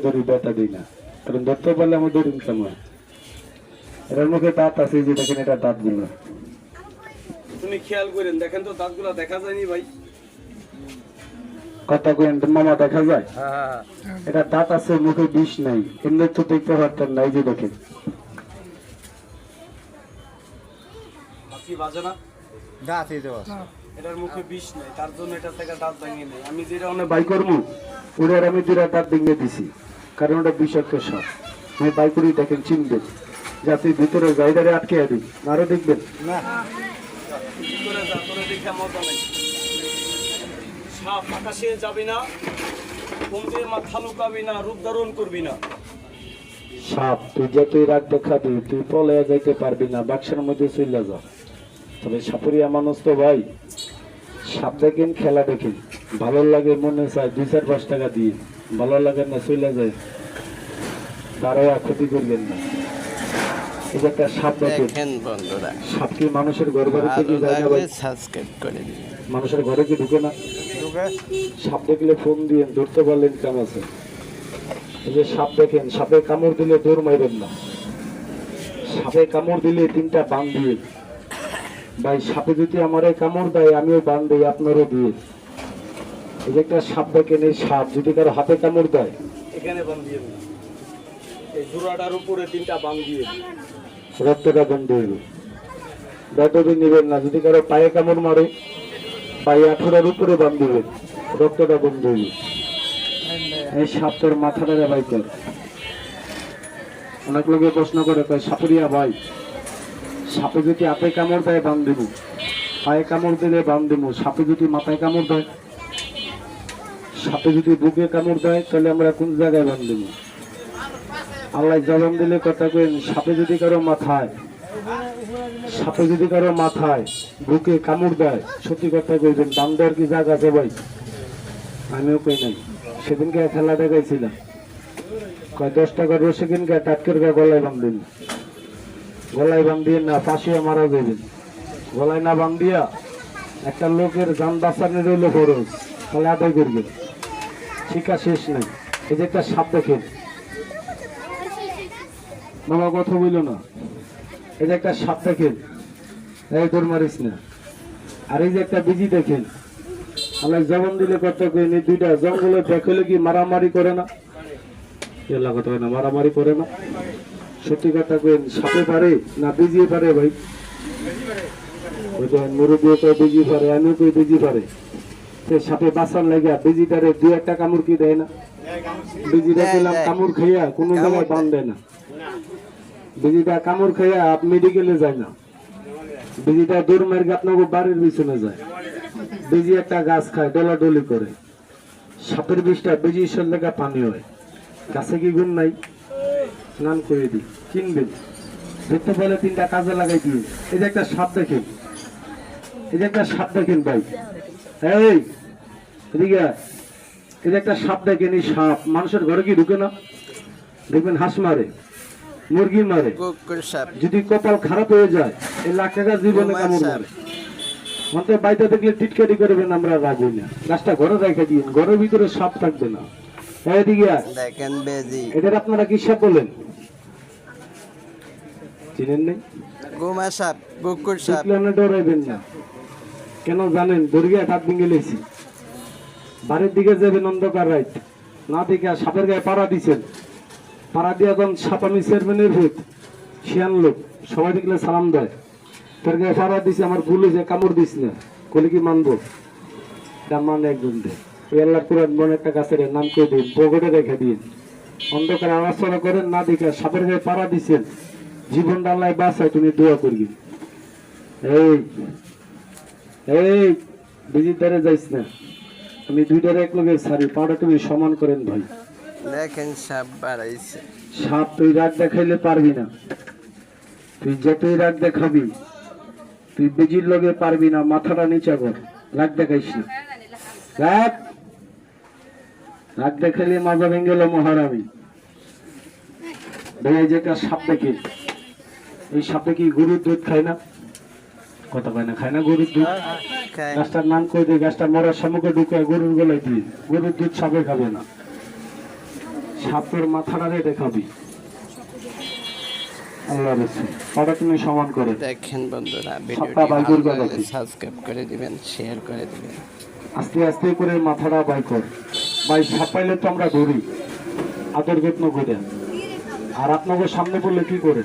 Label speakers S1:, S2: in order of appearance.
S1: ধরি ব্যথা দিই না, কারণ ধরতে পারলে আমার ধরুন সময় এটার মুখে দাঁত আছে, যে দেখেন এটা দাঁতগুলো
S2: তুমি খেয়াল করেন, দেখেন তো দাঁতগুলো দেখা যায়নি ভাই?
S1: কথা কেন মামা দেখা যায়? এটা দাঁত আছে, মুখে বিষ নাই, এমনি তো দেখতে পারতেন না। এই যে দেখেন
S2: কি বাজে না?
S3: দাঁতই তো
S2: এটার মুখে বিষ নাই, তার জন্য এটা থেকে দাঁত ভাঙিয়ে নেই। আমি যেটা
S1: আমরা বাই করবো ওটার আমি দুটা দাঁত ভেঙে দিছি, কারণ ওটা বিষাক্ত সাপ। আমি বাই করি, দেখেন চিনবেন, যাতে ভিতরে জায়গায় আটকে দিই, আরো দেখবেন
S3: না
S2: কি করে যা করে দেখে মজা নেই। সাপ আকাশে যাবি না, কুমড়ের মাথা লুকাবি না, রূপ ধারণ করবি না।
S1: সাপ তুই যতই রাগ দেখাবি তুই পলাইয়া যাইতে পারবি না, বাক্সের মধ্যে চলে যা। তবে সাপুরিয়া মানুষ তো ভাই, সাপ দেখেন, খেলা দেখেন, ভালো লাগে মনে চায় 2-4-5 টাকা দিয়ে, ভালো লাগে না চলে যায়, তারাও ক্ষতি করবেন না। এই যে একটা সাপ দেখেন
S3: বন্ধুরা,
S1: সাপ কি মানুষের ঘর বাড়ি থেকে যায় না ভাই?
S3: সাবস্ক্রাইব করে দিন।
S1: মানুষের ঘরে কি ঢুকে না? সাপ দেখলে ফোন দিয়ে ধরতে পারলেন কাম আছে। এই যে সাপ দেখেন, সাপে কামড় দিলে দৌড় মারবেন না, সাপে কামড় দিলে 3টা বান দিয়ে ভাই। সাপে যদি আমারে কামড় দেয় আমিও বান দিই, আপনারও দিয়ে। এই যে একটা সাপ দেখেন, এই সাপ যদি কারো হাতে কামড় দেয়
S2: এখানে বান দিয়ে দিন, এই জোড়াটার উপরে 3টা বান দিয়ে দিন।
S1: রক্তটা বন্ধ হইল, ব্যাটরি নেবেন না। যদি কারো পায়ে কামড় মারে পায়ে 18 উপরে বান দিবেন, রক্তটা বন্ধ হইল। এই সাপ তোর মাথাটা ভাই কর। অনেক লোকে প্রশ্ন করে, কয় সাপুরিয়া ভাই সাপে যদি হাতে কামড় দেয় বান দিব, পায়ে কামড় দিলে বান দিব, সাপে যদি মাথায় কামড় দেয়, সাপে যদি বুকে কামড় দেয়, তাহলে আমরা কোন জায়গায় বান দিব? আল্লাহ জবান দিলে কথা কেন, সাপে যদি কারো মাথায়, সাপে যদি কারো মাথায় বুকে কামড় দেয়, সত্যি কথা কইবেন, বান দেওয়ার কি জায়গা আছে ভাই? আমিও কই নাই। সেদিনকে খেলা দেখাইছিলাম, কয় 10 টাকার রসে কিনকে টাটকের গা গলায় বান্ধিন, গলায় বান্ধিয়ে না ফাঁসিয়ে মারা যাবেন। গলায় না বান্ধিয়া একটা লোকের যান বাঁচানোর হইলো খরচ, তাহলে আদায় করবেন, শিক্ষা শেষ নাই। এই যে একটা সাপ দেখেন, বাবা কথা বইল না। এই যে একটা সাপ দেখেন, এই দৌড় মারিস না। আর এই যে একটা বিজি দেখেন, আল্লাহ জবান দিলে কত কইনি, 2টা জঙ্গলে দেখলে কি মারামারি করে না? এলা কথা হয় না, মারামারি করে না। সত্যি কথা কইন, সাপে পারে না বিজিয়ে পারে ভাই? ওই তো মুরব্বী কই বিজি পারে, আমিও কই বিজি পারে। সে সাপে বাঁচার লাগে বিজিটারে 2-1টা কামড় কি দেয় না? বিজিটা পেলাম কামড় খাইয়া কোনো জায়গায় বান দেয় না, বিজিটা কামড় খাইয়া মেডিকেলে যায় না, বিজিটা দৌড় মার্গে আপনাকে বাড়ির পিছনে যায়। বিজি একটা গাছ খায়, ডলাডলি করে, সাপের বিষটা বিজি লেখা পানি হয়। গাছে কি গুণ নাই? স্নান করে দিই, কিনবেন দেখতে পেলে 3টা কাজে লাগাই দিন। এই যে একটা সাপ দেখেন, এই যে একটা সাপ দেখেন ভাই, এই এদিকে এই যে একটা সাপ দেখেন, এই সাপ মানুষের ঘরে কি ঢুকে না? দেখবেন হাঁস মারে, মুরগি মারে, যদি কপাল খারাপ হয়ে যায় এই লাখ টাকা জীবনে কামড় মারে। আমাদের বাড়িতে দেখলে টিটকারি করবেন, আমরা রাখবো না, গাছটা ঘরে রেখে দিন, ঘরের ভিতরে সাপ থাকবে না। এদিকে এদের আপনারা কি সাপ বলেন? চিনেন নেই?
S3: গোমা সাপ, কুকুর সাপ।
S1: ডরাইবেন না, কেন জানেন? দর্গিয়া হাত ভেঙে লেছি, বাড়ির দিকে যাবেন অন্ধকার রাত, না দেখে সাপের গায়ে পাড়া দিচ্ছেন, পাড়া দিয়ে এখন সাপ, আমি চেয়ারম্যানের ভূত, শিয়ান লোক, সবাই দেখলে সালাম দেয়, তোর গায়ে পাড়া দিছে, আমার ভুল হয়েছে, কামড় দিস না, কলে কি মানবো? মানে একজন দেয় ওই আল্লাহ পুরান মনে একটা গাছের নাম করে দিন, পকেটে রেখে দিন, অন্ধকার আলোচনা করেন, না দেখে সাপের গায়ে পাড়া দিচ্ছেন, জীবনটা আল্লাহ বাঁচায়, তুমি দোয়া করবি। এই এই বিজির দ্বারে যাইস না, আমি 2টার এক লগে ছাড়ি, পাড়া তুমি সমান করেন ভাই।
S3: দেখেন সাপ বাড়াইছে।
S1: সাপ তুই রাগ দেখাইলে পারবি না, তুই যতই রাগ দেখাবি তুই বিজির লগে পারবি না। মাথাটা নিচা কর, রাগ দেখাইস না, রাগ রাগ দেখাইলে মাজা ভেঙে গেল মহারামি। ভাই এই যে একটা সাপ দেখে, এই সাপে কি গরুর দুধ খায় না? কথা কয় না, খায় না গরুর দুধ? গাছটার নাম কই দিয়ে, গাছটা মরার সম্মুখে ঢুকে গরুর গলায় দিয়ে, গরুর দুধ সাপে খাবে না। সাপের মাথাটারে দেখাবি। আল্লাহ রসুল ওটা তুমি সমান করে
S3: দেখেন বন্ধুরা,
S1: সাপটা
S3: ভিডিওটি
S1: বাইকুর
S3: ভালো লাগলে
S1: দেখি।
S3: সাবস্ক্রাইব করে দিবেন, শেয়ার করে দিবেন।
S1: আস্তে আস্তে করে মাথাটা বাই কর ভাই। সাপ পাইলে তো আমরা ধরি আদর যত্ন করে, আর আপনাদের সামনে বললে কি করে?